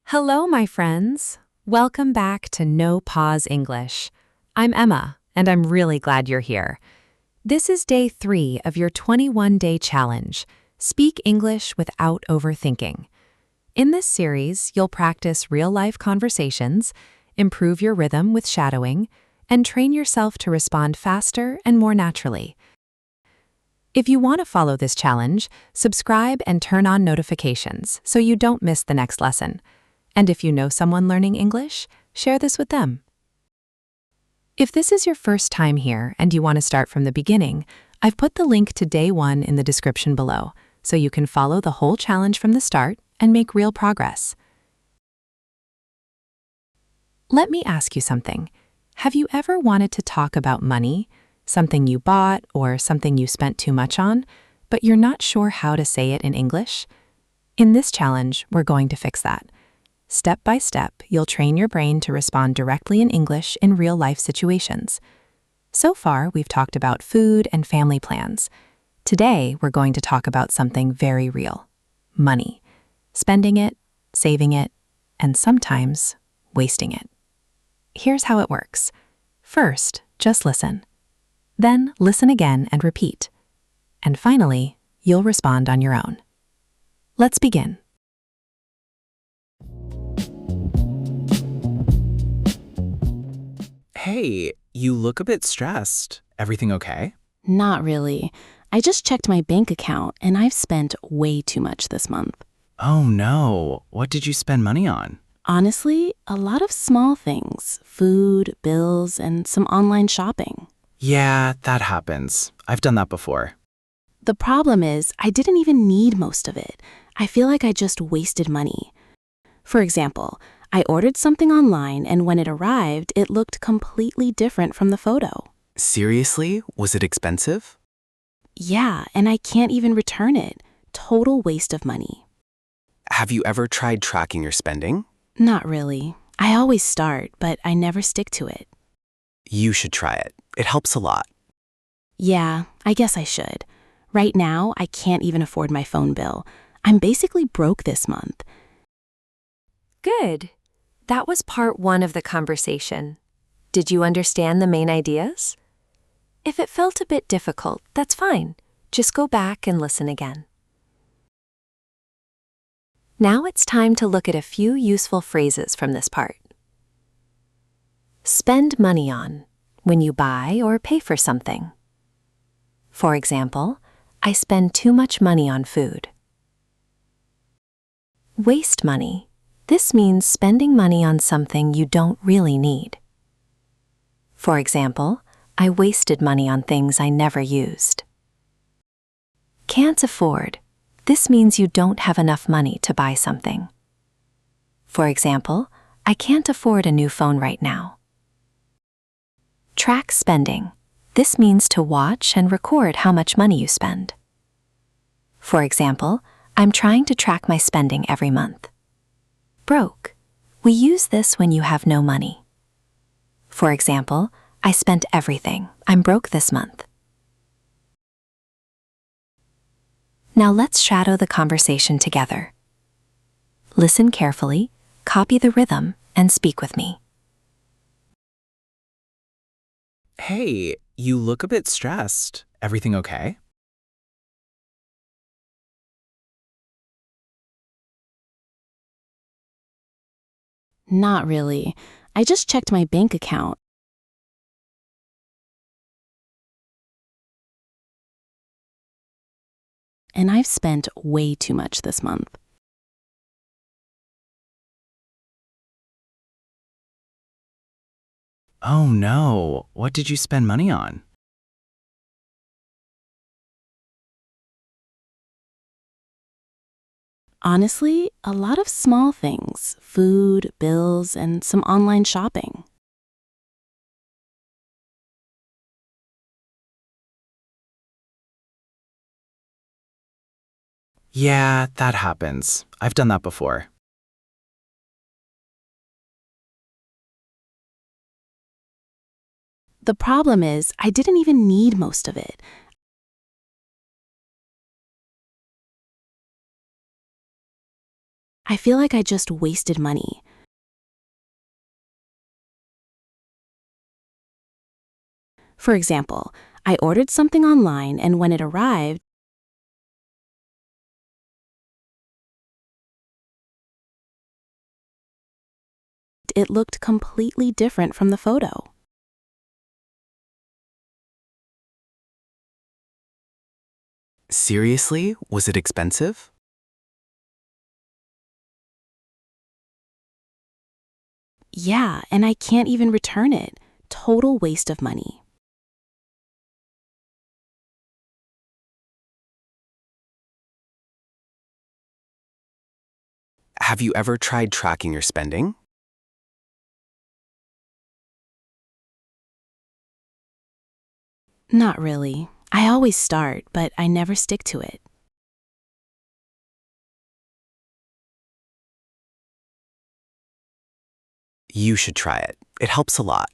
Hello, my friends. Welcome back to NoPause English. I'm Emma, and I'm really glad you're here. This is day 3 of your 21-day challenge, Speak English Without Overthinking. In this series, you'll practice real-life conversations, improve your rhythm with shadowing, and train yourself to respond faster and more naturally. If you want to follow this challenge, subscribe and turn on notifications so you don't miss the next lesson. And if you know someone learning English, share this with them. If this is your first time here and you want to start from the beginning, I've put the link to day 1 in the description below, so you can follow the whole challenge from the start and make real progress. Let me ask you something. Have you ever wanted to talk about money, something you bought or something you spent too much on, but you're not sure how to say it in English? In this challenge, we're going to fix that. Step by step, you'll train your brain to respond directly in English in real-life situations. So far, we've talked about food and family plans. Today, we're going to talk about something very real: money. Spending it, saving it, and sometimes wasting it. Here's how it works. First, just listen. Then, listen again and repeat. And finally, you'll respond on your own. Let's begin. Hey, you look a bit stressed. Everything okay? Not really. I just checked my bank account and I've spent way too much this month. Oh no, what did you spend money on? Honestly, a lot of small things: food, bills, and some online shopping. Yeah, that happens. I've done that before. The problem is, I didn't even need most of it. I feel like I just wasted money. For example, I ordered something online and when it arrived, it looked completely different from the photo. Seriously? Was it expensive? Yeah, and I can't even return it. Total waste of money. Have you ever tried tracking your spending? Not really. I always start, but I never stick to it. You should try it. It helps a lot. Yeah, I guess I should. Right now, I can't even afford my phone bill. I'm basically broke this month. Good. That was part 1 of the conversation. Did you understand the main ideas? If it felt a bit difficult, that's fine. Just go back and listen again. Now it's time to look at a few useful phrases from this part. Spend money on, when you buy or pay for something. For example, I spend too much money on food. Waste money. This means spending money on something you don't really need. For example, I wasted money on things I never used. Can't afford. This means you don't have enough money to buy something. For example, I can't afford a new phone right now. Track spending. This means to watch and record how much money you spend. For example, I'm trying to track my spending every month. Broke. We use this when you have no money. For example, I spent everything. I'm broke this month. Now let's shadow the conversation together. Listen carefully, copy the rhythm, and speak with me. Hey, you look a bit stressed. Everything okay? Not really. I just checked my bank account. And I've spent way too much this month. Oh no, what did you spend money on? Honestly, a lot of small things: food, bills, and some online shopping. Yeah, that happens. I've done that before. The problem is, I didn't even need most of it. I feel like I just wasted money. For example, I ordered something online and when it arrived, it looked completely different from the photo. Seriously? Was it expensive? Yeah, and I can't even return it. Total waste of money. Have you ever tried tracking your spending? Not really. I always start, but I never stick to it. You should try it. It helps a lot.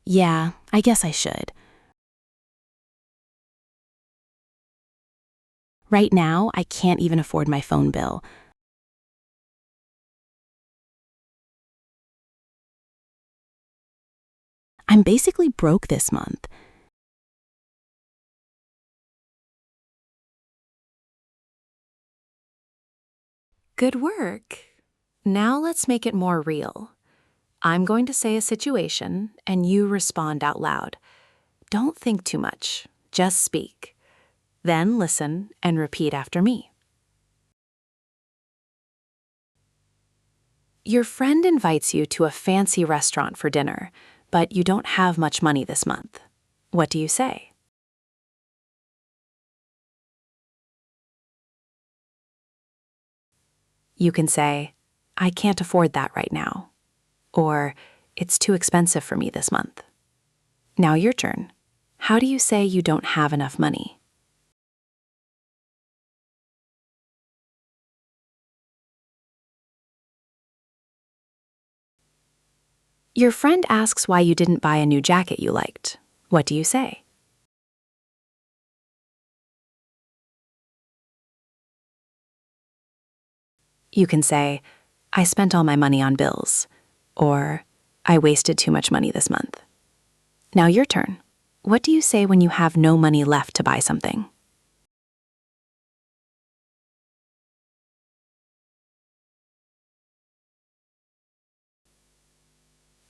Yeah, I guess I should. Right now, I can't even afford my phone bill. I'm basically broke this month. Good work. Now let's make it more real. I'm going to say a situation, and you respond out loud. Don't think too much, just speak. Then listen and repeat after me. Your friend invites you to a fancy restaurant for dinner, but you don't have much money this month. What do you say? You can say, I can't afford that right now. Or, it's too expensive for me this month. Now your turn. How do you say you don't have enough money? Your friend asks why you didn't buy a new jacket you liked. What do you say? You can say, I spent all my money on bills. Or, I wasted too much money this month. Now your turn. What do you say when you have no money left to buy something?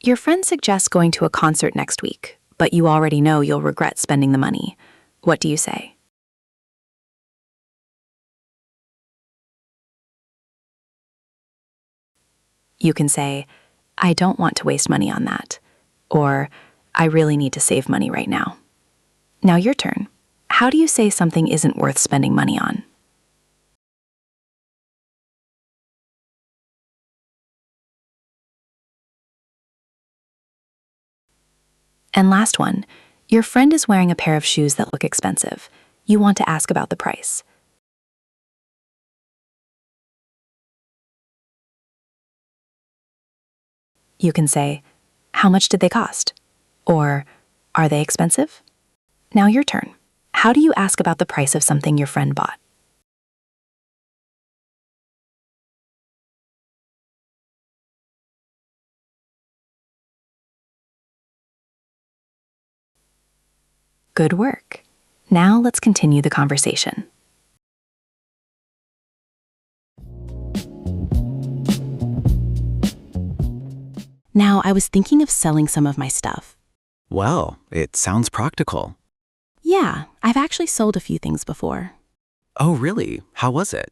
Your friend suggests going to a concert next week, but you already know you'll regret spending the money. What do you say? You can say, I don't want to waste money on that. Or, I really need to save money right now. Now your turn. How do you say something isn't worth spending money on? And last one, your friend is wearing a pair of shoes that look expensive. You want to ask about the price. You can say, how much did they cost? Or, are they expensive? Now your turn. How do you ask about the price of something your friend bought? Good work. Now let's continue the conversation. Now, I was thinking of selling some of my stuff. Well, it sounds practical. Yeah, I've actually sold a few things before. Oh, really? How was it?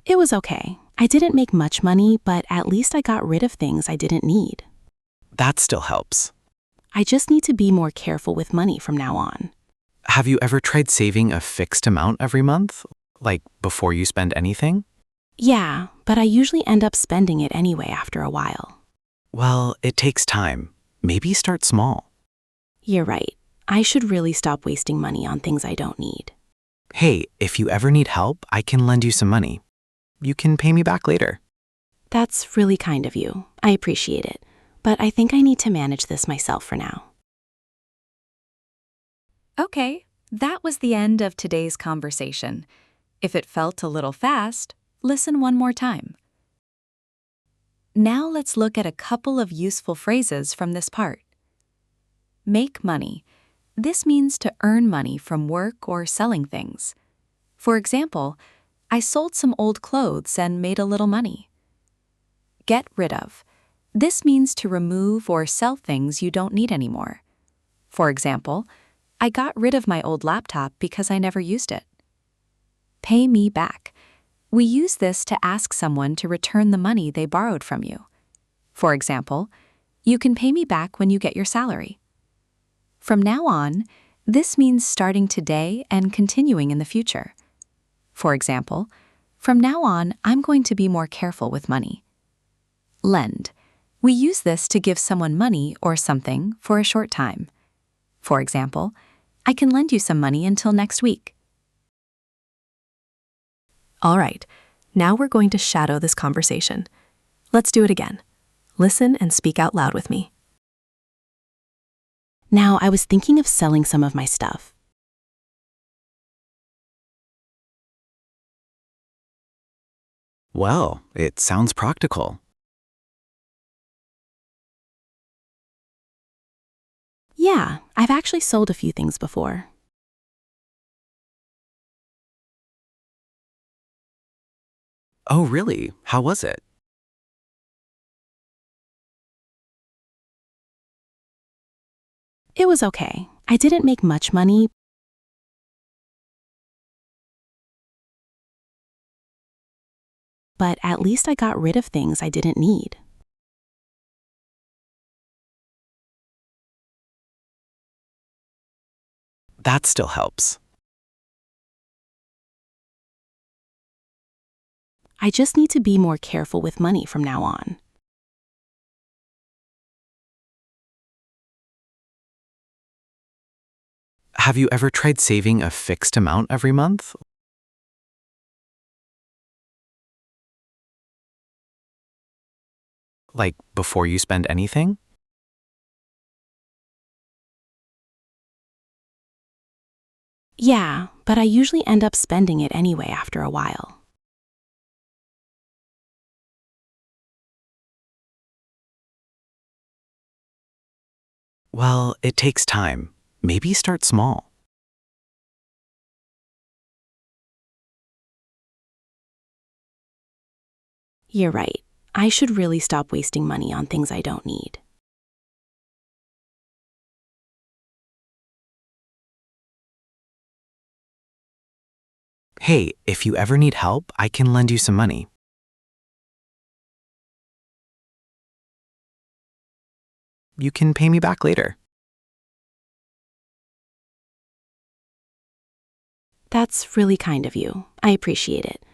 It was okay. I didn't make much money, but at least I got rid of things I didn't need. That still helps. I just need to be more careful with money from now on. Have you ever tried saving a fixed amount every month? Like before you spend anything? Yeah, but I usually end up spending it anyway after a while. Well, it takes time. Maybe start small. You're right. I should really stop wasting money on things I don't need. Hey, if you ever need help, I can lend you some money. You can pay me back later. That's really kind of you. I appreciate it. But I think I need to manage this myself for now. Okay, that was the end of today's conversation. If it felt a little fast, listen one more time. Now let's look at a couple of useful phrases from this part. Make money. This means to earn money from work or selling things. For example, I sold some old clothes and made a little money. Get rid of. This means to remove or sell things you don't need anymore. For example, I got rid of my old laptop because I never used it. Pay me back. We use this to ask someone to return the money they borrowed from you. For example, you can pay me back when you get your salary. From now on, this means starting today and continuing in the future. For example, from now on, I'm going to be more careful with money. Lend. We use this to give someone money or something for a short time. For example, I can lend you some money until next week. All right, now we're going to shadow this conversation. Let's do it again. Listen and speak out loud with me. Now, I was thinking of selling some of my stuff. Well, it sounds practical. Yeah, I've actually sold a few things before. Oh, really? How was it? It was okay. I didn't make much money, but at least I got rid of things I didn't need. That still helps. I just need to be more careful with money from now on. Have you ever tried saving a fixed amount every month? Like before you spend anything? Yeah, but I usually end up spending it anyway after a while. Well, it takes time. Maybe start small. You're right. I should really stop wasting money on things I don't need. Hey, if you ever need help, I can lend you some money. You can pay me back later. That's really kind of you. I appreciate it.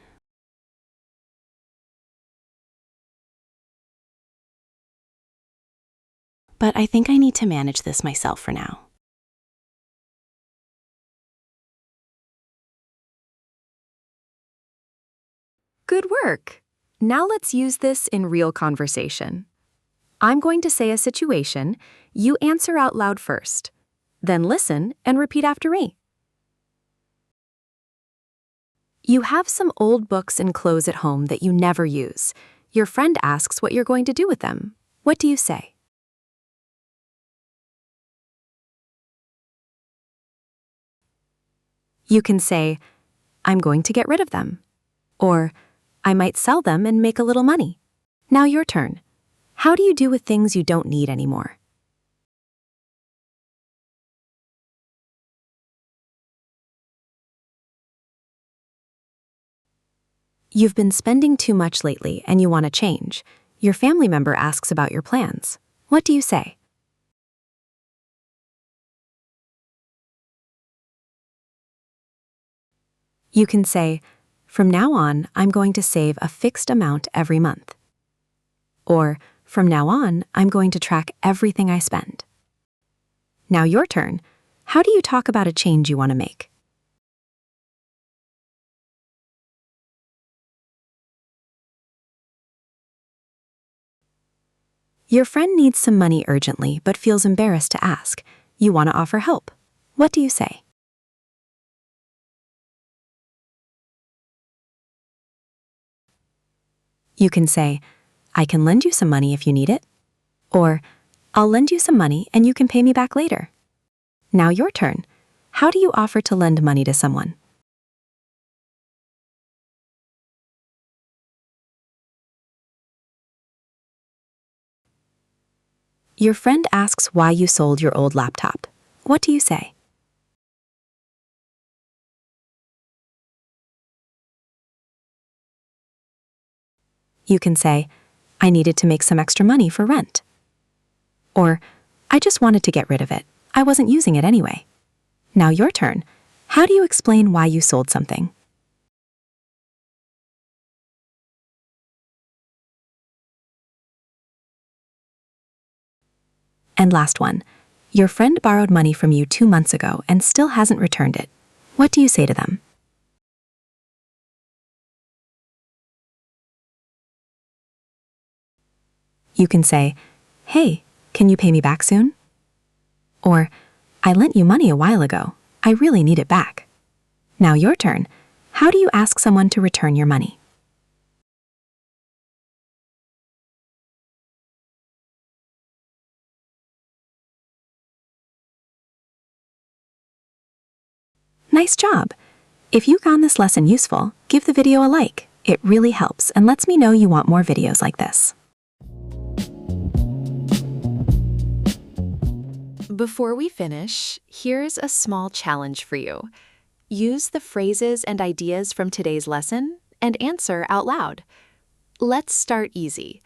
But I think I need to manage this myself for now. Good work. Now let's use this in real conversation. I'm going to say a situation. You answer out loud first. Then listen and repeat after me. You have some old books and clothes at home that you never use. Your friend asks what you're going to do with them. What do you say? You can say, I'm going to get rid of them. Or, I might sell them and make a little money. Now your turn. How do you do with things you don't need anymore? You've been spending too much lately and you want to change. Your family member asks about your plans. What do you say? You can say, from now on, I'm going to save a fixed amount every month. Or, from now on, I'm going to track everything I spend. Now your turn. How do you talk about a change you want to make? Your friend needs some money urgently but feels embarrassed to ask. You want to offer help. What do you say? You can say, I can lend you some money if you need it. Or, I'll lend you some money and you can pay me back later. Now your turn. How do you offer to lend money to someone? Your friend asks why you sold your old laptop. What do you say? You can say, I needed to make some extra money for rent. Or, I just wanted to get rid of it. I wasn't using it anyway. Now your turn. How do you explain why you sold something? And last one. Your friend borrowed money from you 2 months ago and still hasn't returned it. What do you say to them? You can say, hey, can you pay me back soon? Or, I lent you money a while ago. I really need it back. Now your turn. How do you ask someone to return your money? Nice job! If you found this lesson useful, give the video a like. It really helps and lets me know you want more videos like this. Before we finish, here's a small challenge for you. Use the phrases and ideas from today's lesson and answer out loud. Let's start easy.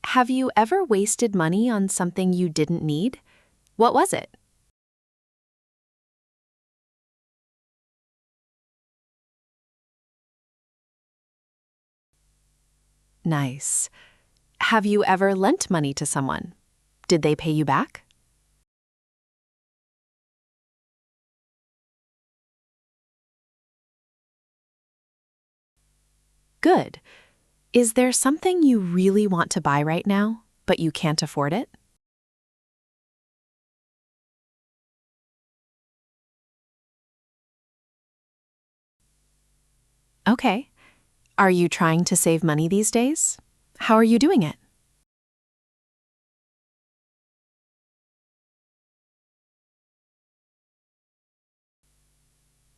Have you ever wasted money on something you didn't need? What was it? Nice. Have you ever lent money to someone? Did they pay you back? Good. Is there something you really want to buy right now, but you can't afford it? Okay. Are you trying to save money these days? How are you doing it?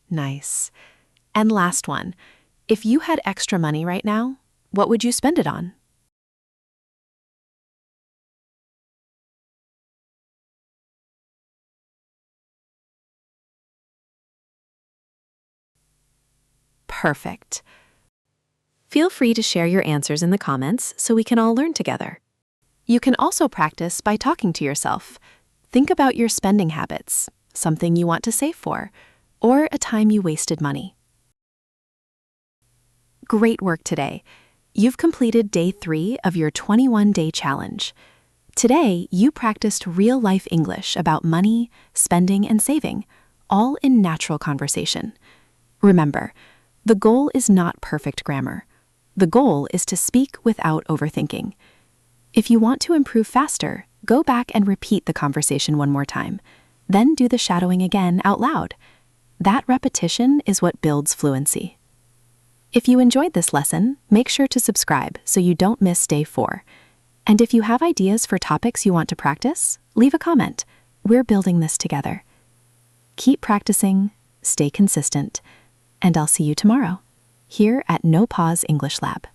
Nice. And last one. If you had extra money right now, what would you spend it on? Perfect. Feel free to share your answers in the comments so we can all learn together. You can also practice by talking to yourself. Think about your spending habits, something you want to save for, or a time you wasted money. Great work today. You've completed day 3 of your 21-day challenge. Today, you practiced real-life English about money, spending, and saving, all in natural conversation. Remember, the goal is not perfect grammar. The goal is to speak without overthinking. If you want to improve faster, go back and repeat the conversation one more time. Then do the shadowing again out loud. That repetition is what builds fluency. If you enjoyed this lesson, make sure to subscribe so you don't miss day 4. And if you have ideas for topics you want to practice, leave a comment. We're building this together. Keep practicing, stay consistent, and I'll see you tomorrow, here at NoPause English Lab.